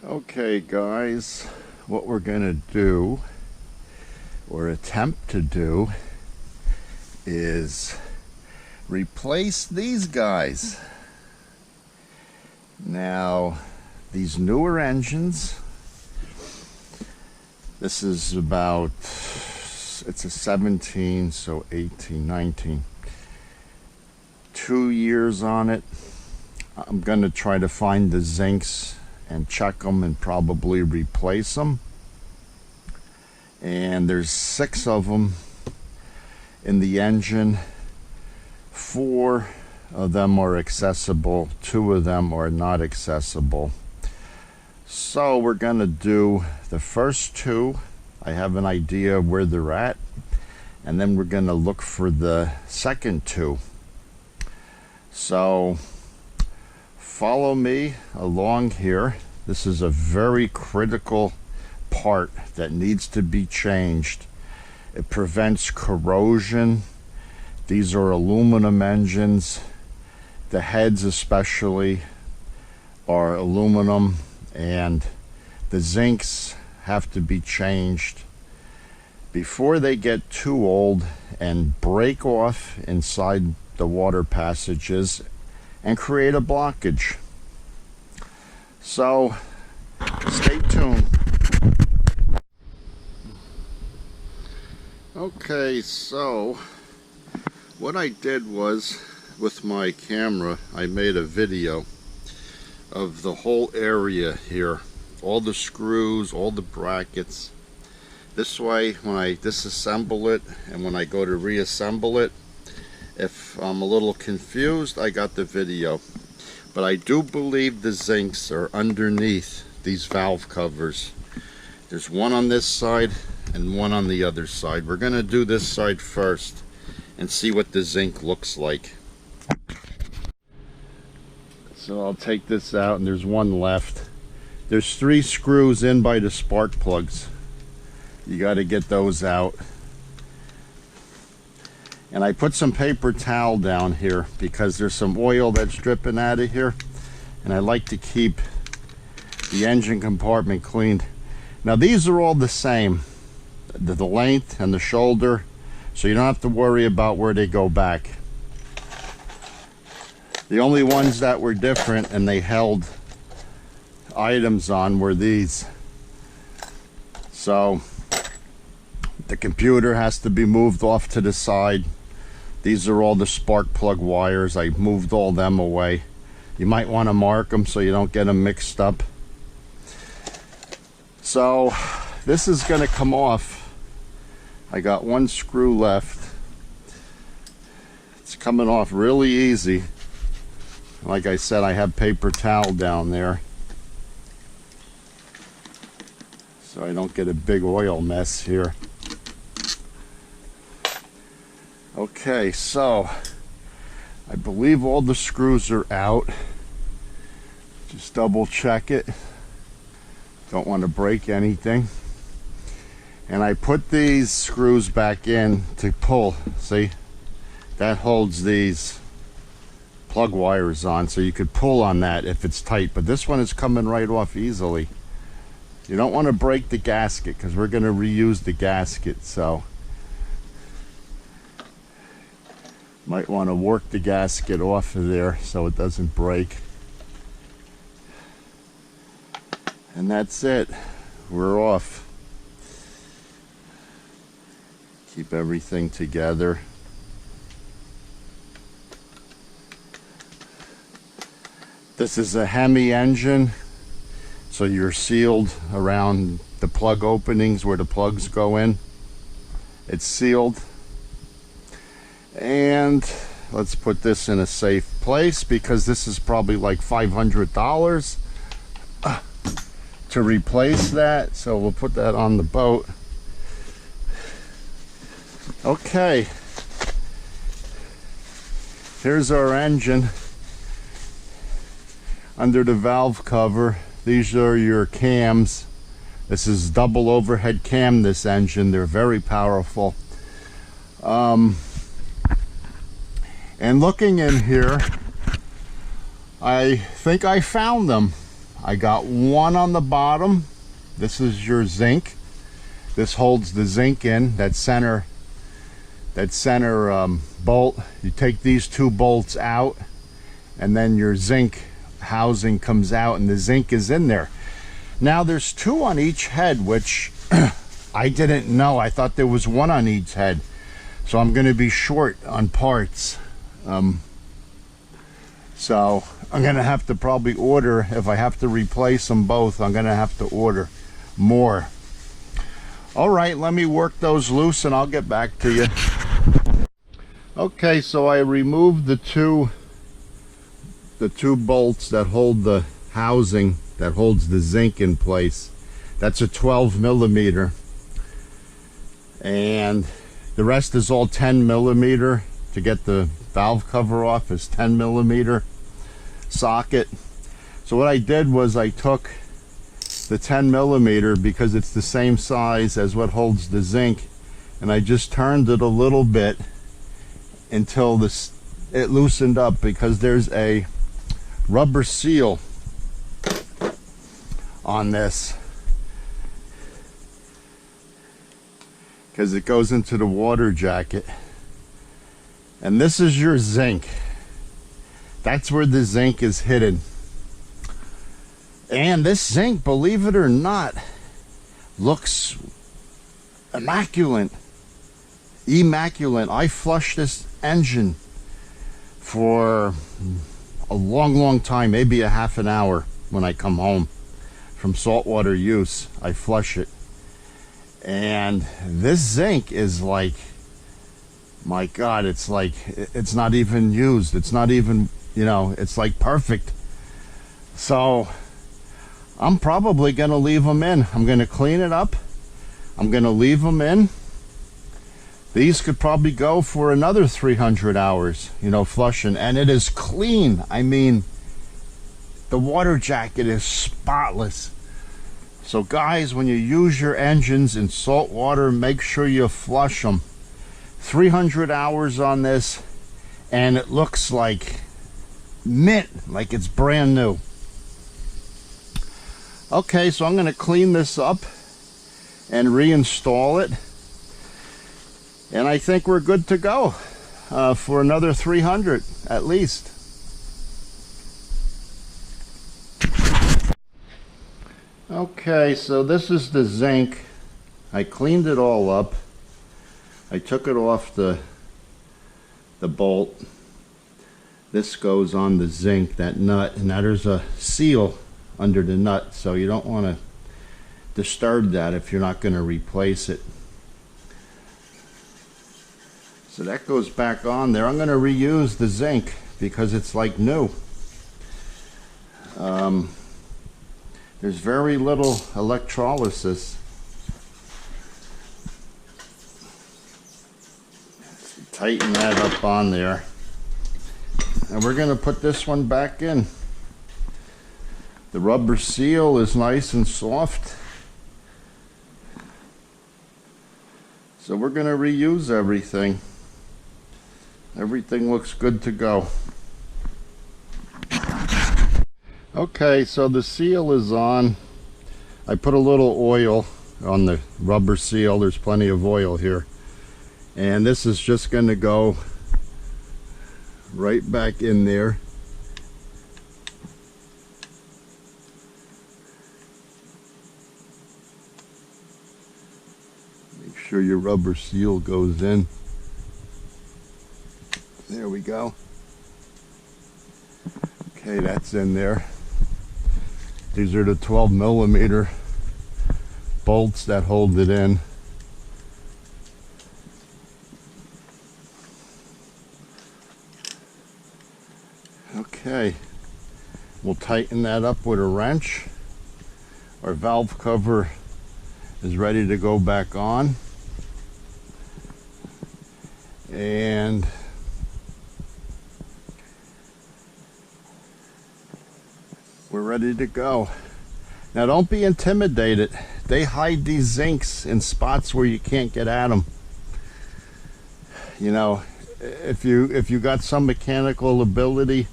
Okay guys, what we're gonna do or attempt to do is replace these guys. Now these newer engines, this is about, it's a 17, so 18, 19, 2 years on it. I'm gonna try to find the ZINKS and check them and probably replace them. And there's 6 of them in the engine. 4 of them are accessible, 2 of them are not accessible. So we're gonna do the first 2. I have an idea of where they're at, and then we're gonna look for the second 2. So follow me along here. This is a very critical part that needs to be changed. It prevents corrosion. These are aluminum engines. The heads especially are aluminum, and the ZINKS have to be changed before they get too old and break off inside the water passages and create a blockage. So stay tuned. Okay, so what I did was, with my camera, I made a video of the whole area here, all the screws, all the brackets. This way, when I disassemble it and when I go to reassemble it, if I'm a little confused, I got the video. But I do believe the ZINKS are underneath these valve covers. There's one on this side and one on the other side. We're gonna do this side first and see what the ZINK looks like. So I'll take this out, and there's one left. There's 3 screws in by the spark plugs. You got to get those out. And I put some paper towel down here because there's some oil that's dripping out of here, and I like to keep the engine compartment cleaned. Now these are all the same, the length and the shoulder, so you don't have to worry about where they go back. The only ones that were different and they held items on were these. So the computer has to be moved off to the side. These are all the spark plug wires. I moved all them away. You might want to mark them so you don't get them mixed up. So this is going to come off. I got 1 screw left. It's coming off really easy. Like I said, I have paper towel down there so I don't get a big oil mess here. Okay, so I believe all the screws are out. Just double check it. Don't want to break anything. And I put these screws back in to pull. See, that holds these plug wires on, so you could pull on that if it's tight, but this one is coming right off easily. You don't want to break the gasket because we're going to reuse the gasket, so might want to work the gasket off of there so it doesn't break. And that's it. We're off. Keep everything together. This is a Hemi engine, so you're sealed around the plug openings where the plugs go in. It's sealed. And let's put this in a safe place because this is probably like $500 to replace that. So we'll put that on the boat. Okay. Here's our engine. Under the valve cover, these are your cams. This is double overhead cam, this engine. They're very powerful. And looking in here, I think I found them. I got one on the bottom. This is your zinc. This holds the zinc in, that center bolt. You take these two bolts out, and then your zinc housing comes out, and the zinc is in there. Now there's two on each head, which I didn't know. I thought there was one on each head. So I'm going to be short on parts. So I'm going to have to probably order, if I have to replace them both, I'm going to have to order more. All right, let me work those loose and I'll get back to you. Okay, so I removed the two bolts that hold the housing that holds the zinc in place. That's a 12 millimeter, and the rest is all 10 millimeter. To get the valve cover off is 10 millimeter socket. So what I did was I took the 10 millimeter, because it's the same size as what holds the zinc, and I just turned it a little bit until it loosened up, because there's a rubber seal on this, because it goes into the water jacket. And this is your zinc. That's where the zinc is hidden. And this zinc, believe it or not, looks immaculate. I flushed this engine for a long time, maybe a half an hour. When I come home from saltwater use, I flush it. And this zinc is like, my God, it's like, it's not even used. It's not even, it's like perfect. So I'm probably going to leave them in. I'm going to clean it up. I'm going to leave them in. These could probably go for another 300 hours, flushing. And it is clean. I mean, the water jacket is spotless. So guys, when you use your engines in salt water, make sure you flush them. 300 hours on this, and it looks like mint, like it's brand new. Okay, so I'm going to clean this up and reinstall it, and I think we're good to go for another 300 at least. Okay, so this is the zinc. I cleaned it all up. I took it off the bolt. This goes on the zinc, that nut, and now there's a seal under the nut, so you don't want to disturb that if you're not going to replace it. So that goes back on there. I'm going to reuse the zinc because it's like new. There's very little electrolysis. Tighten that up on there. And we're going to put this one back in. The rubber seal is nice and soft. So we're going to reuse everything. Everything looks good to go. Okay, so the seal is on. I put a little oil on the rubber seal. There's plenty of oil here. And this is just going to go right back in there. Make sure your rubber seal goes in. There we go. Okay, that's in there. These are the 12 millimeter bolts that hold it in. Okay, we'll tighten that up with a wrench. Our valve cover is ready to go back on. And we're ready to go. Now don't be intimidated. They hide these zincs in spots where you can't get at them. If you got some mechanical ability,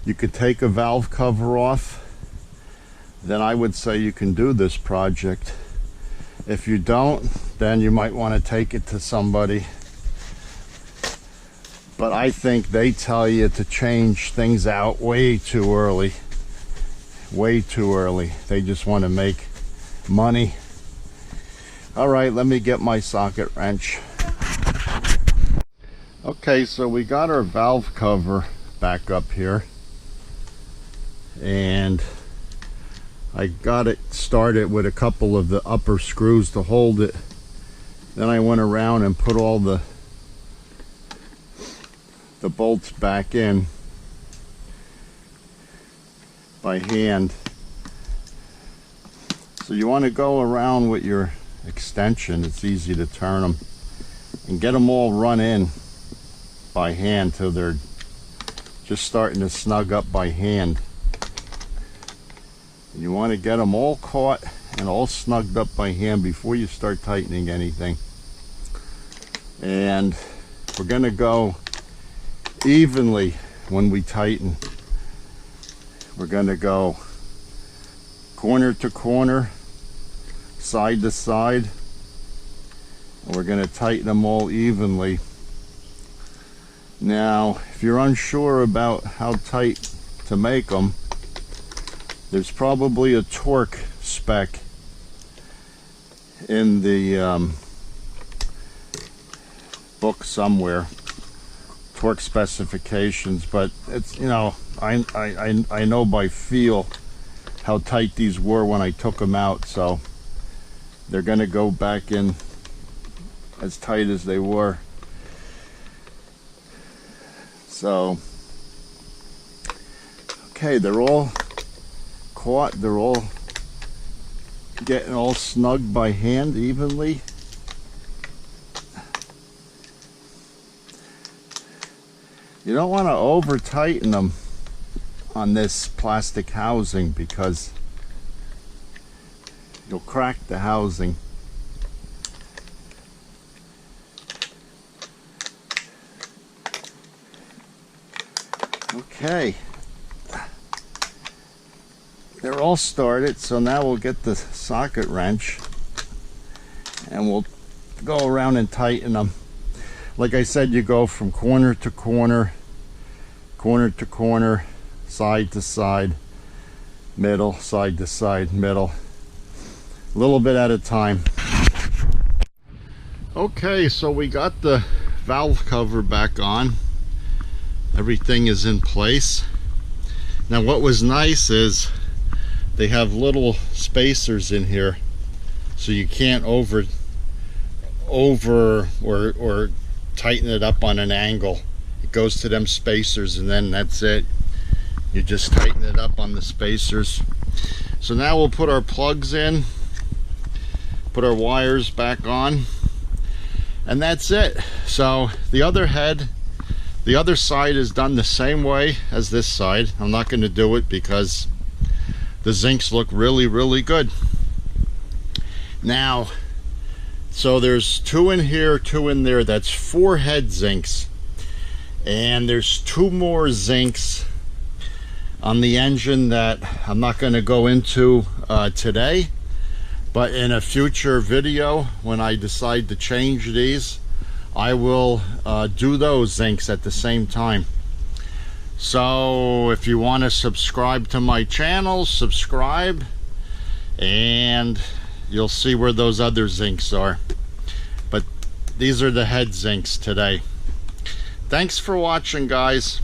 you could take a valve cover off. then I would say you can do this project. If you don't, then you might want to take it to somebody. But I think they tell you to change things out way too early. Way too early. They just want to make money. All right, let me get my socket wrench. Okay, so we got our valve cover back up here. And I got it started with a couple of the upper screws to hold it. Then I went around and put all the bolts back in by hand. So you want to go around with your extension, it's easy to turn them, and get them all run in by hand till they're just starting to snug up by hand. You want to get them all caught and all snugged up by hand before you start tightening anything. And we're going to go evenly when we tighten. We're going to go corner to corner, side to side, and we're going to tighten them all evenly. Now, if you're unsure about how tight to make them, there's probably a torque spec in the book somewhere, torque specifications, but it's, you know, I know by feel how tight these were when I took them out, so they're going to go back in as tight as they were. So, okay, they're all caught, they're all getting all snug by hand evenly. You don't want to over tighten them on this plastic housing because you'll crack the housing. Okay, they're all started, so now we'll get the socket wrench and we'll go around and tighten them. Like I said, you go from corner to corner, corner to corner, side to side, middle, side to side, middle, a little bit at a time. Okay, so we got the valve cover back on. Everything is in place. Now what was nice is they have little spacers in here, so you can't over or tighten it up on an angle. It goes to them spacers and then that's it. You just tighten it up on the spacers. So now we'll put our plugs in, put our wires back on, and that's it. So the other head, the other side is done the same way as this side. I'm not going to do it because the ZINKS look really, really good. Now, so there's 2 in here, 2 in there. That's 4 head ZINKS. And there's 2 more ZINKS on the engine that I'm not going to go into today. But in a future video, when I decide to change these, I will do those ZINKS at the same time. So if you want to subscribe to my channel, subscribe, and you'll see where those other ZINKS are. But these are the head ZINKS today. Thanks for watching, guys.